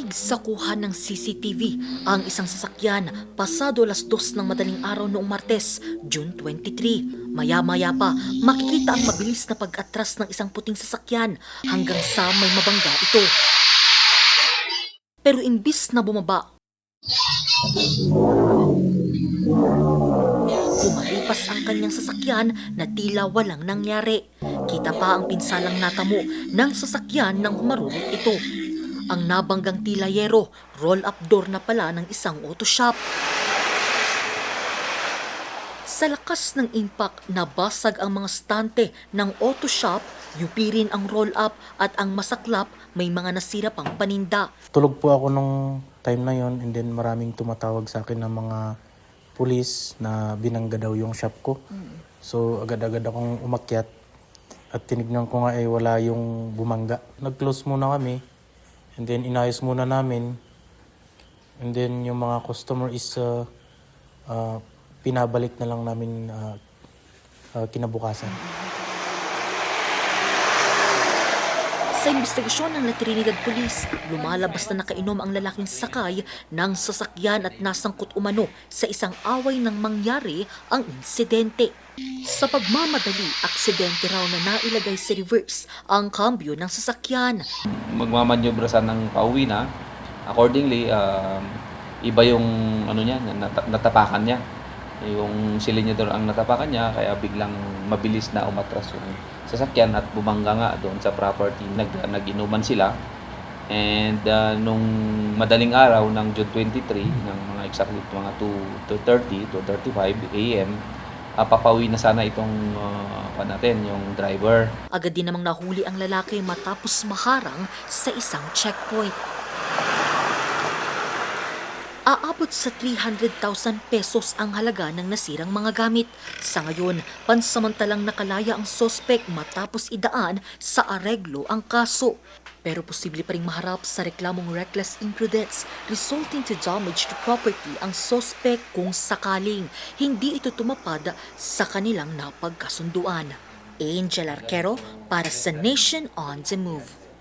Nanig sa kuha ng CCTV ang isang sasakyan pasado 2:00 ng madaling araw noong Martes, June 23. Maya-maya pa, makikita ang mabilis na pag-atras ng isang puting sasakyan hanggang sa may mabangga ito. Pero imbis na bumaba, pumalipas ang kanyang sasakyan na tila walang nangyari. Kita pa ang pinsalang natamo ng sasakyan nang humarurot ito. Ang nabanggang tila yero, roll-up door na pala ng isang auto shop. Sa lakas ng impact, nabasag ang mga stante ng auto shop, yupi rin ang roll-up at ang masaklap, may mga nasira pang paninda. Tulog po ako nung time na yon, and then maraming tumatawag sa akin ng mga pulis na binangga daw yung shop ko. So agad-agad akong umakyat at tinignan ko nga wala yung bumangga. Nag-close muna kami and then inayos muna namin. And then yung mga customer is pinabalik na lang namin kinabukasan. Sa investigasyon ng La Trinidad Police, lumalabas na nakainom ang lalaking sakay ng sasakyan at nasangkot umano sa isang away nang mangyari ang insidente. Sa pagmamadali, aksidente raw na nailagay sa reverse ang kambyo ng sasakyan. Magmamanyobra sana ng pauwi na. Accordingly, iba yung natapakan niya. Yung silinyador ang natapakan niya, kaya biglang mabilis na umatras yung sasakyan at bumangga nga doon sa property. Nag-inuman sila. And nung madaling araw ng June 23, ng mga exactly mga 2:35 a.m., papawi na sana itong yung driver. Agad din namang nahuli ang lalaki matapos maharang sa isang checkpoint. Aabot sa 300,000 pesos ang halaga ng nasirang mga gamit. Sa ngayon, pansamantalang nakalaya ang sospek matapos idaan sa areglo ang kaso. Pero posible pa rin maharap sa reklamong reckless imprudence resulting to damage to property ang sospek kung sakaling hindi ito tumapad sa kanilang napagkasunduan. Angel Arquero para sa Nation on the Move.